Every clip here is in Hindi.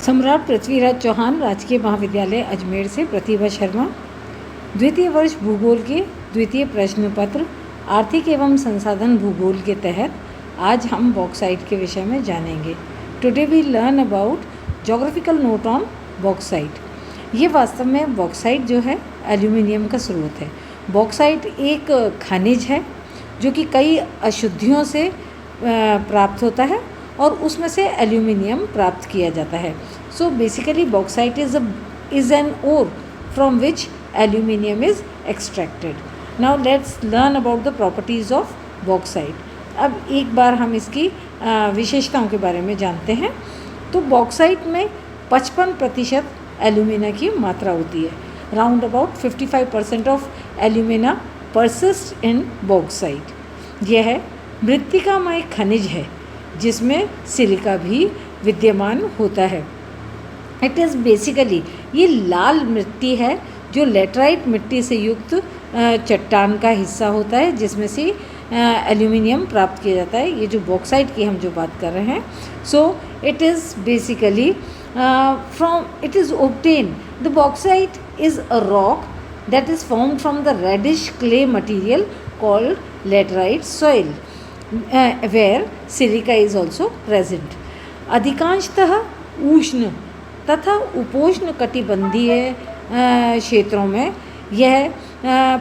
सम्राट पृथ्वीराज चौहान राजकीय महाविद्यालय अजमेर से प्रतिभा शर्मा। द्वितीय वर्ष भूगोल के द्वितीय प्रश्न पत्र आर्थिक एवं संसाधन भूगोल के तहत आज हम बॉक्साइट के विषय में जानेंगे। Today we learn about geographical note on bauxite. ये वास्तव में बॉक्साइट जो है एल्यूमिनियम का स्रोत है। बॉक्साइट एक खनिज है जो कि कई अशुद्धियों से प्राप्त होता है और उसमें से एल्यूमिनियम प्राप्त किया जाता है। So basically bauxite is an ore from which aluminium is extracted. Now let's learn about the properties of bauxite. अब एक बार हम इसकी विशेषताओं के बारे में जानते हैं। तो बॉक्साइट में 55% एल्यूमिना की मात्रा होती है। Round about 55% of alumina persist in bauxite. यह मृत्तिकामय खनिज है जिसमें सिलिका भी विद्यमान होता है। इट इज़ बेसिकली ये लाल मिट्टी है जो लेटराइट मिट्टी से युक्त चट्टान का हिस्सा होता है जिसमें से एल्यूमिनियम प्राप्त किया जाता है। ये जो बॉक्साइट की हम जो बात कर रहे हैं, so it is basically it is obtained, the bauxite is a rock that is formed from the reddish clay material called laterite soil where silica is also present. अधिकांशतः उष्ण तथा उपोष्ण कटिबंधीय क्षेत्रों में यह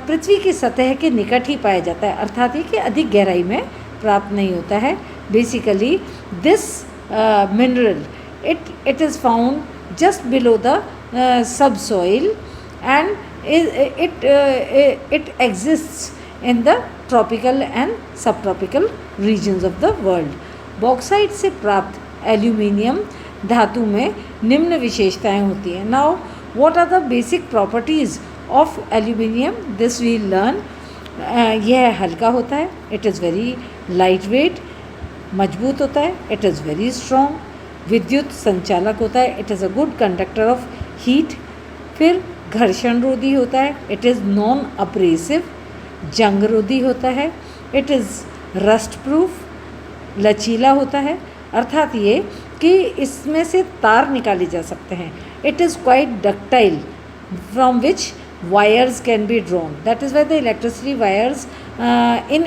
पृथ्वी की सतह के निकट ही पाया जाता है, अर्थात कि अधिक गहराई में प्राप्त नहीं होता है। Basically this mineral it is found just below the subsoil and it exists in the tropical and subtropical regions of the world. Bauxite से प्राप्त एल्यूमिनियम धातु में निम्न विशेषताएं होती हैं। Now what are the basic properties of aluminium, this we learn. यह हल्का होता है, it is very light weight, मजबूत होता है, इट इज़ वेरी स्ट्रॉन्ग, विद्युत संचालक होता है, it is a good conductor of heat. फिर घर्षण रोधी होता है, इट इज़ नॉन अब्रेसिव, जंग रोधी होता है, इट इज़ रस्ट प्रूफ, लचीला होता है, अर्थात ये कि इसमें से तार निकाले जा सकते हैं। It is quite ductile from which wires can be drawn. That is why the electricity wires in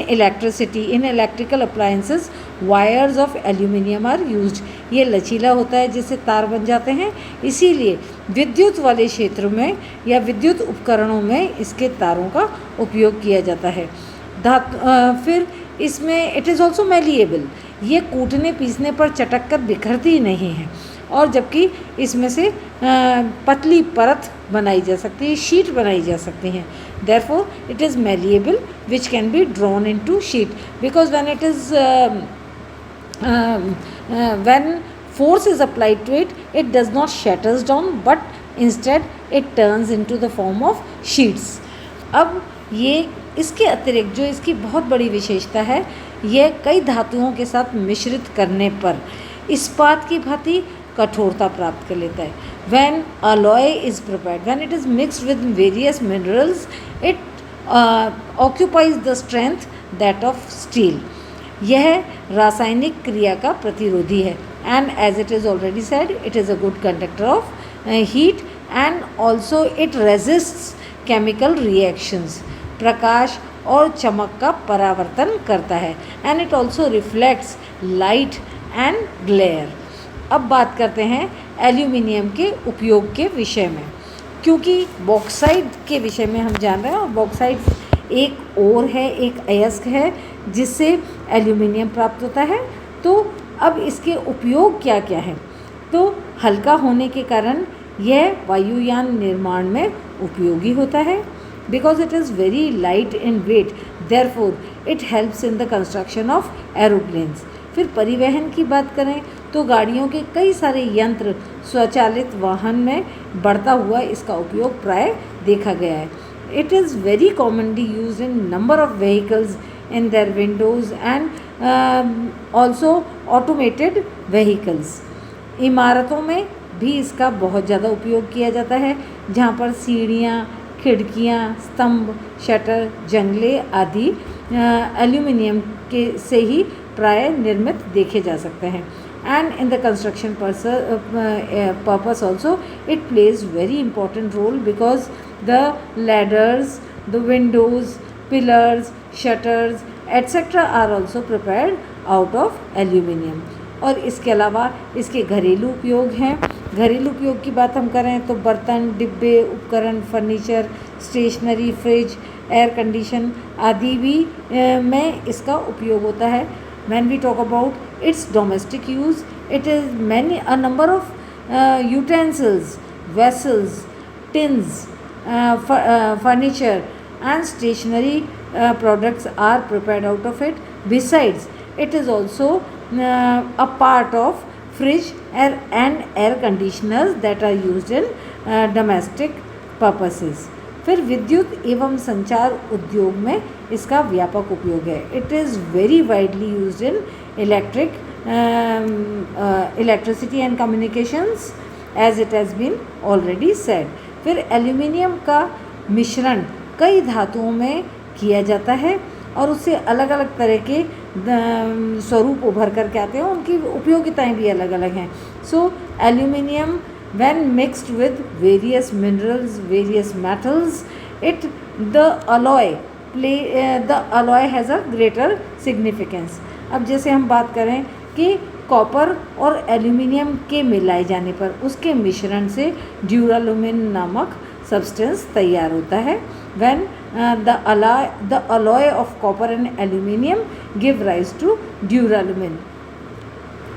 electrical appliances wires of aluminum are used. ये लचीला होता है जिससे तार बन जाते हैं, इसीलिए विद्युत वाले क्षेत्र में या विद्युत उपकरणों में इसके तारों का उपयोग किया जाता है। फिर इसमें इट इज़ ऑल्सो मैलिएबल, ये कूटने पीसने पर चटक कर बिखरती नहीं है और जबकि इसमें से पतली परत बनाई जा सकती है, शीट बनाई जा सकती हैं। Therefore it is malleable which can be drawn into sheet because when force is applied to it, it does not shatters down but instead it turns into the form of sheets. अब ये इसके अतिरिक्त जो इसकी बहुत बड़ी विशेषता है, यह कई धातुओं के साथ मिश्रित करने पर इस्पात की भांति कठोरता प्राप्त कर लेता है। When alloy is prepared, when it is mixed with various minerals, it occupies the strength that of steel. यह रासायनिक क्रिया का प्रतिरोधी है and as it is already said, it is a good conductor of heat and also it resists chemical reactions. प्रकाश और चमक का परावर्तन करता है and it also reflects light and glare. अब बात करते हैं एल्यूमिनियम के उपयोग के विषय में, क्योंकि बॉक्साइट के विषय में हम जान रहे हैं और बॉक्साइट एक ओर है, एक अयस्क है जिससे एल्यूमिनियम प्राप्त होता है। तो अब इसके उपयोग क्या क्या हैं? तो हल्का होने के कारण यह वायुयान निर्माण में उपयोगी होता है because it is very light in weight, therefore it helps in the construction of aeroplanes. फिर परिवहन की बात करें तो गाड़ियों के कई सारे यंत्र, स्वचालित वाहन में बढ़ता हुआ इसका उपयोग प्राय देखा गया है। It is very commonly used in number of vehicles in their Windows and also automated vehicles. इमारतों में भी इसका बहुत ज़्यादा उपयोग किया जाता है, जहाँ पर सीढ़ियाँ, खिड़कियाँ, स्तंभ, शटर, जंगले आदि एल्यूमिनियम के से ही प्राय निर्मित देखे जा सकते हैं। and in the construction purpose also it plays very important role, because the ladders, the windows, pillars, shutters etc. are also prepared out of aluminium. और इसके अलावा इसके घरेलू उपयोग हैं. घरेलू उपयोग की बात हम करें तो बर्तन, डिब्बे, उपकरण, furniture, stationery, fridge, air condition आदि भी में इसका उपयोग होता है. When we talk about its domestic use, it is a number of utensils, vessels, tins, furniture and stationery products are prepared out of it. Besides, it is also a part of fridge and air conditioners that are used in domestic purposes. फिर विद्युत एवं संचार उद्योग में इसका व्यापक उपयोग है. It is very widely used in electricity and communications as it has been already said. फिर एल्यूमिनियम का मिश्रण कई धातुओं में किया जाता है और उससे अलग अलग तरह के स्वरूप उभर करके आते हैं. उनकी उपयोगिताएं भी अलग अलग हैं. So aluminium when mixed with various minerals, various metals, the alloy has a greater significance. अब जैसे हम बात करें कि कॉपर और एल्यूमिनियम के मिलाए जाने पर उसके मिश्रण से ड्यूरालुमिन नामक सब्सटेंस तैयार होता है. when the alloy of copper and aluminium give rise to duralumin.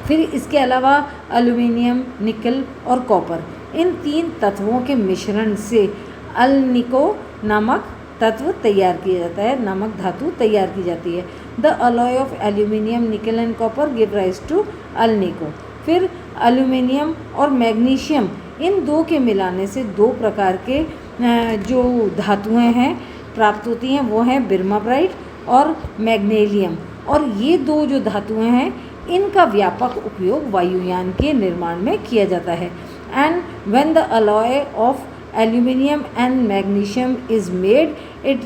फिर इसके अलावा एल्यूमिनियम, निकल और कॉपर, इन तीन तत्वों के मिश्रण से अल्निको नामक तत्व तैयार किया जाता है, नामक धातु तैयार की जाती है. The alloy of aluminium, nickel and copper give rise to alnico. फिर एल्यूमिनियम और मैग्नीशियम, इन दो के मिलाने से दो प्रकार के जो धातुएं हैं प्राप्त होती हैं, वो हैं बिर्माब्राइट और मैग्नीशियम. और ये दो जो धातुएं हैं इनका व्यापक उपयोग वायुयान के निर्माण में किया जाता है. And when the alloy of aluminium and magnesium is made, it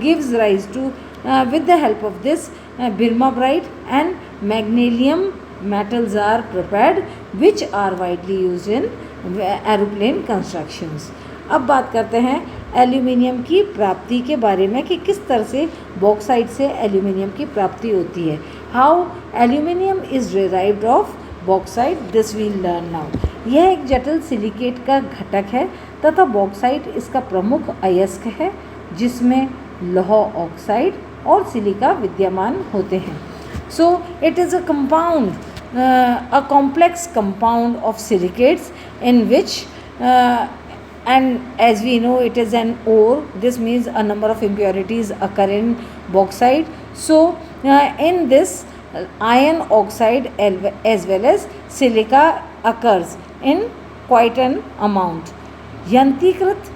gives rise to with the help of this Birmabright and magnesium metals are prepared which are widely used in aeroplane constructions. अब बात करते हैं एल्यूमिनियम की प्राप्ति के बारे में कि किस तरह से बॉक्साइट से एल्यूमिनियम की प्राप्ति होती है. How aluminium is derived of bauxite, this we learn now. यह एक जटिल सिलिकेट का घटक है तथा बॉक्साइट इसका प्रमुख अयस्क है जिसमें लौह ऑक्साइड और सिलिका विद्यमान होते हैं. So it is a compound, a complex compound of silicates in which and as we know it is an ore. This means a number of impurities occur in bauxite. So in this iron oxide as well as silica occurs in quite an amount. यंत्रीकृत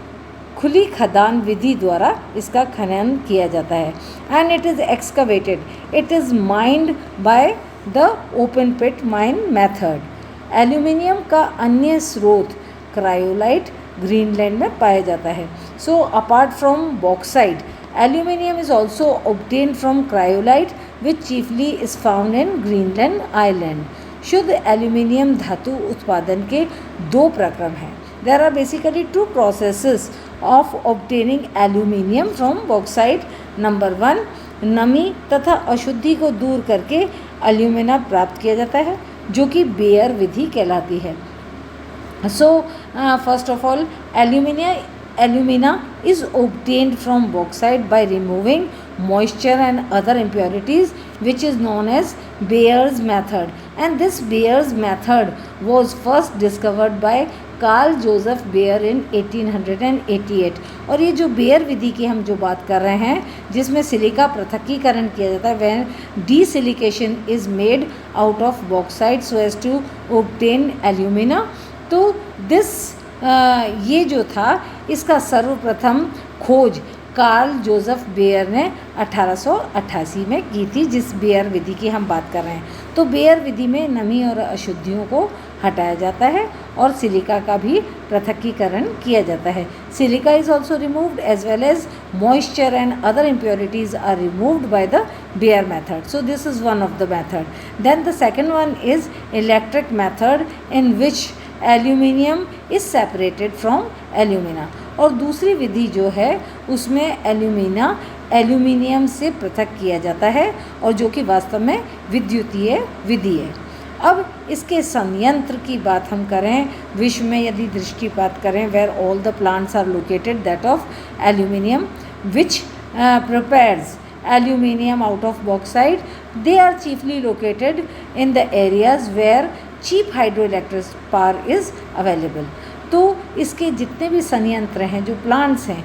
खुली खदान विधि द्वारा इसका खनन किया जाता है. And it is excavated, it is mined by the open pit mine method. Aluminium का अन्य स्रोत क्रायोलाइट ग्रीनलैंड में पाया जाता है. So apart from bauxite, aluminium is also obtained from cryolite which chiefly is found in Greenland island. शुद्ध एल्यूमिनियम धातु उत्पादन के दो प्रक्रम हैं. There are basically two processes of obtaining aluminium from bauxite. Number 1, नमी तथा अशुद्धि को दूर करके एल्यूमिना प्राप्त किया जाता है जो कि बेयर विधि कहलाती है. So first of all, alumina is obtained from bauxite by removing moisture and other impurities, which is known as Bayer's method. And this Bayer's method was first discovered by Karl Joseph Bayer in 1888. और ये जो बेयर विधि की हम जो बात कर रहे हैं जिसमें सिलिका पृथक्कीकरण किया जाता है, वह desilication is made out of bauxite so as to obtain alumina. तो ये जो था इसका सर्वप्रथम खोज कार्ल जोसेफ बेयर ने 1888 में की थी, जिस बेयर विधि की हम बात कर रहे हैं. तो बेयर विधि में नमी और अशुद्धियों को हटाया जाता है और सिलिका का भी पृथक्कीकरण किया जाता है. Silica is also removed as well as moisture and other impurities are removed by the Bayer method. So this is one of the method. Then the second one is electric method in which aluminium is separated from alumina. और दूसरी विधि जो है उसमें एल्यूमिनियम से पृथक किया जाता है और जो कि वास्तव में विद्युतीय विधि है. अब इसके संयंत्र की बात हम करें, विश्व में यदि दृष्टिपात करें, where all the plants are located that of aluminium which prepares aluminium out of bauxite. They are chiefly located in the areas where cheap hydroelectric power is available. तो इसके जितने भी संयंत्र हैं, जो प्लांट्स हैं,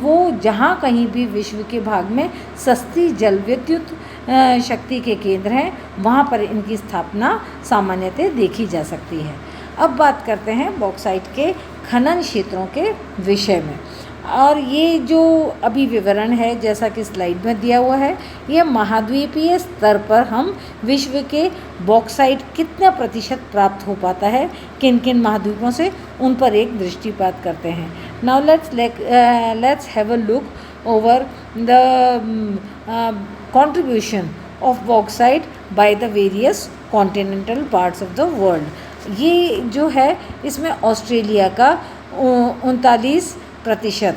वो जहाँ कहीं भी विश्व के भाग में सस्ती जल विद्युत शक्ति के केंद्र हैं, वहाँ पर इनकी स्थापना सामान्यतः देखी जा सकती है. अब बात करते हैं बॉक्साइट के खनन क्षेत्रों के विषय में. और ये जो अभी विवरण है जैसा कि स्लाइड में दिया हुआ है, ये महाद्वीपीय स्तर पर हम विश्व के बॉक्साइट कितना प्रतिशत प्राप्त हो पाता है, किन किन महाद्वीपों से, उन पर एक दृष्टिपात करते हैं. Now let's have a look over the contribution of bauxite by the various continental parts of the world. ये जो है इसमें ऑस्ट्रेलिया का 39%,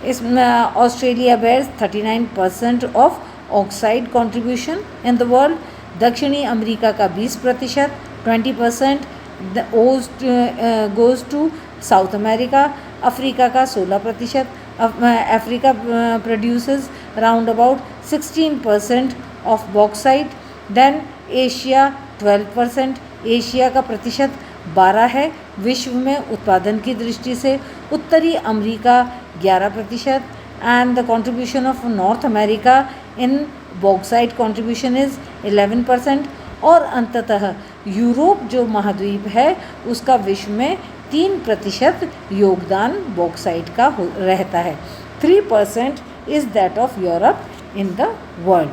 इसमें Australia bears 39% of oxide contribution in the world. दक्षिणी अमेरिका का 20%, 20% goes to South America. Africa का 16%. Africa produces round about 16% of bauxite. Then Asia 12%. Asia का प्रतिशत 12 है विश्व में उत्पादन की दृष्टि से. उत्तरी America 11% and the contribution of north America in bauxite contribution is 11%. और अंततः यूरोप जो महाद्वीप है उसका विश्व में 3% योगदान बॉक्साइट का रहता है. 3% is that of Europe in the world.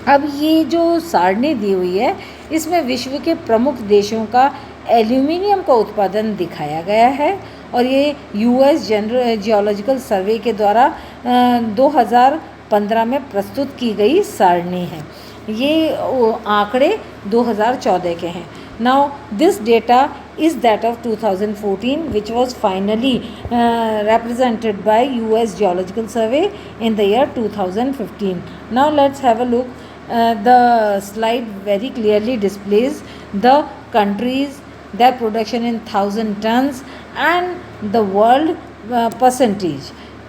अब ये जो सारणी दी हुई है इसमें विश्व के प्रमुख देशों का एल्यूमिनियम का उत्पादन दिखाया गया है और ये यूएस जियोलॉजिकल सर्वे के द्वारा 2015 में प्रस्तुत की गई सारणी है. ये आंकड़े 2014 के हैं. Now this data is that of 2014 which was finally represented by US Geological Survey in the year 2015. Now let's have a look. The slide very clearly displays the countries, their production in 1000 tons and the world percentage.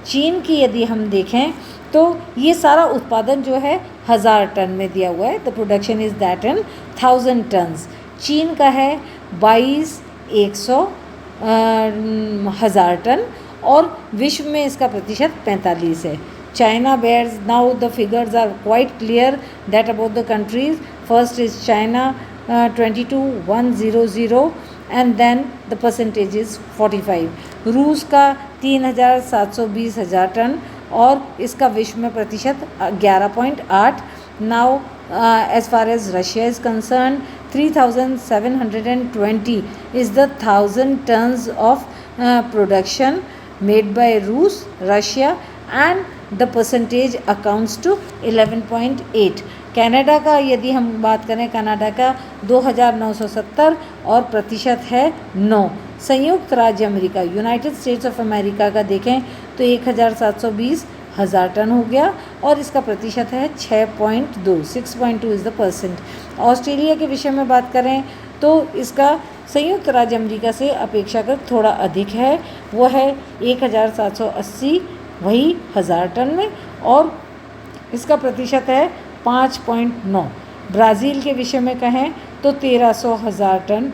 चीन की यदि हम देखें तो ये सारा उत्पादन जो है 1000 टन में दिया हुआ है. The production is that in 1000 tons. चीन का है 22,100 टन और विश्व में इसका प्रतिशत 45 है. China bears, now the figures are quite clear that about the countries. First is China 22,100 and then the percentage is 45. रूस का 3,720,000 टन और इसका विश्व में प्रतिशत 11.8. Now as far as Russia is concerned, 3,720 is the 1000 tons of production made by Russia and the percentage accounts to 11.8. Canada का यदि हम बात करें, कनाडा का 2,970 और प्रतिशत है 9. संयुक्त राज्य America, United states of America का देखें तो 1,720,000 टन हो गया और इसका प्रतिशत है 6.2. 6.2 इज़ द परसेंट. ऑस्ट्रेलिया के विषय में बात करें तो इसका संयुक्त राज्य अमेरिका से अपेक्षाकृत थोड़ा अधिक है, वो है 1,780 वही 1000 टन में और इसका प्रतिशत है 5.9. ब्राज़ील के विषय में कहें तो 1,300,000 टन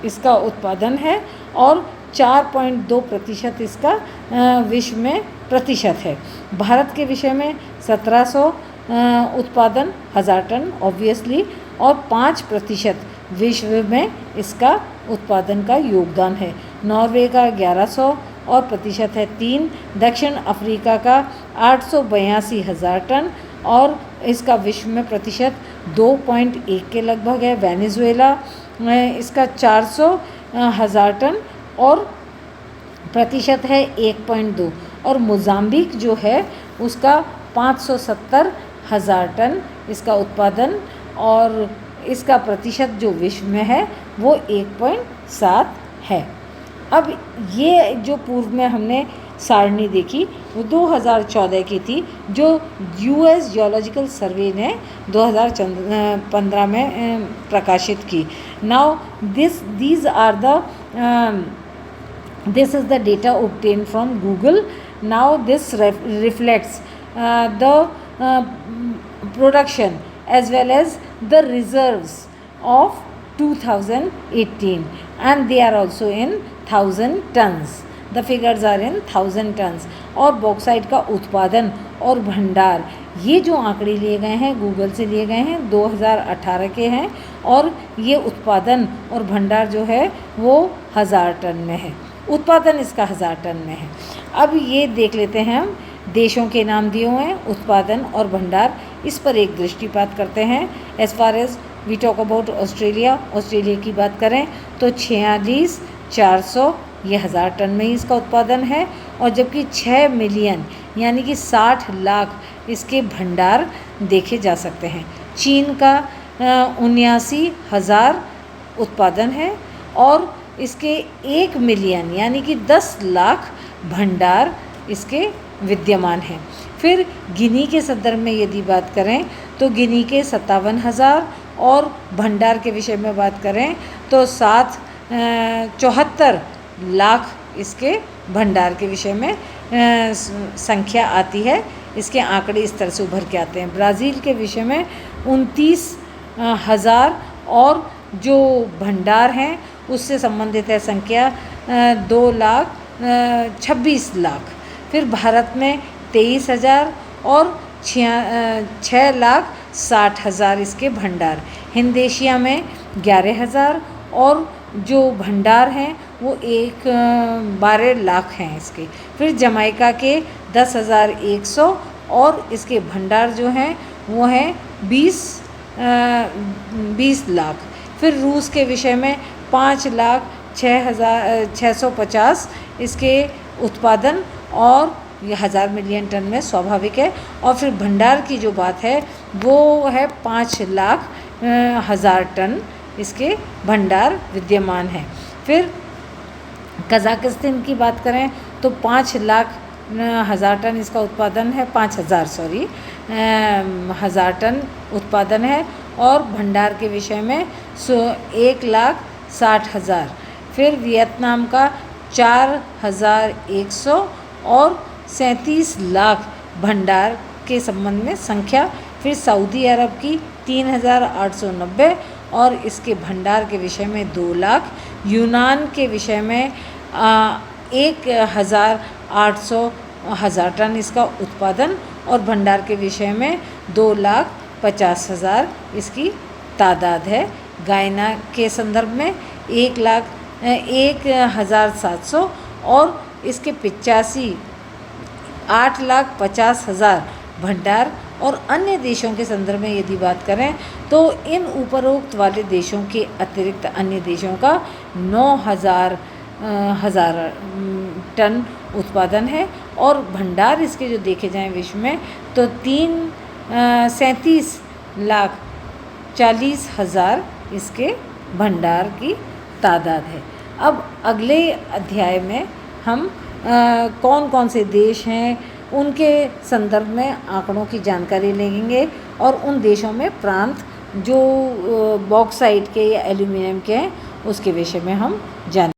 इसका उत्पादन है और 4.2% इसका विश्व में प्रतिशत है. भारत के विषय में 1700 उत्पादन 1000 टन ऑब्वियसली और 5% विश्व में इसका उत्पादन का योगदान है. नॉर्वे का 1100 और प्रतिशत है 3. दक्षिण अफ्रीका का 882,000 टन और इसका विश्व में प्रतिशत 2.1 के लगभग है। वेनेजुएला इसका 400,000 टन और प्रतिशत है 1.2। और मोज़ाम्बिक जो है उसका 570,000 टन इसका उत्पादन, और इसका प्रतिशत जो विश्व में है वो 1.7 है। अब ये जो पूर्व में हमने सारणी देखी वो 2014 की थी, जो यूएस जियोलॉजिकल सर्वे ने 2015 में प्रकाशित की। Now this is the data obtained from Google. Now this reflects the production as well as the reserves of 2018, and they are also in 1000 tons. The figures are in 1000 tons. और बॉक्साइट का उत्पादन और भंडार, ये जो आंकड़े लिए गए हैं गूगल से लिए गए हैं, 2018 के हैं, और ये उत्पादन और भंडार जो है वो 1000 टन में है। उत्पादन इसका 1000 टन में है। अब ये देख लेते हैं हम, देशों के नाम दिए हुए हैं, उत्पादन और भंडार, इस पर एक दृष्टिपात करते हैं। As far as we talk about Australia की बात करें तो 46,400 ये 1000 टन में ही इसका उत्पादन है, और जबकि 6 मिलियन यानी कि 60 लाख इसके भंडार देखे जा सकते हैं। चीन का 79,000 उत्पादन है और इसके 1 मिलियन यानी कि 10 लाख भंडार इसके विद्यमान हैं। फिर गिनी के संदर्भ में यदि बात करें तो गिनी के 57,000, और भंडार के विषय में बात करें तो 74 लाख इसके भंडार के विषय में संख्या आती है। इसके आंकड़े इस तरह से उभर के आते हैं। ब्राज़ील के विषय में 29,000, और जो भंडार हैं उससे संबंधित है संख्या 2,26 लाख। फिर भारत में 23,000 और 6,60,000 इसके भंडार। हिंद एशिया में 11,000, और जो भंडार हैं वो 12 लाख हैं इसके। फिर जमाइका के 10,100, और इसके भंडार जो हैं वो हैं 20 लाख। फिर रूस के विषय में 5,06,650 इसके उत्पादन, और ये 1000 मिलियन टन में स्वाभाविक है। और फिर भंडार की जो बात है वो है 5,00,000 टन इसके भंडार विद्यमान हैं। फिर कज़ाकिस्तान की बात करें तो 5,00,000 टन इसका उत्पादन है, 5,000 टन उत्पादन है, और भंडार के विषय में 1,60,000। फिर वियतनाम का 4,100 और 37 लाख भंडार के संबंध में संख्या। फिर सऊदी अरब की 3,890 और इसके भंडार के विषय में 2 लाख। यूनान के विषय में 1,800 टन इसका उत्पादन, और भंडार के विषय में 2,50,000 इसकी तादाद है। गायना के संदर्भ में 1,700 और इसके 8,50,000 भंडार। और अन्य देशों के संदर्भ में यदि बात करें तो इन उपरोक्त वाले देशों के अतिरिक्त अन्य देशों का 9,000 टन उत्पादन है, और भंडार इसके जो देखे जाएं विश्व में तो 37,40,000 इसके भंडार की तादाद है। अब अगले अध्याय में हम कौन कौन से देश हैं उनके संदर्भ में आंकड़ों की जानकारी लेंगे, और उन देशों में प्रांत जो बॉक्साइट के या एल्यूमिनियम के हैं उसके विषय में हम जानेंगे।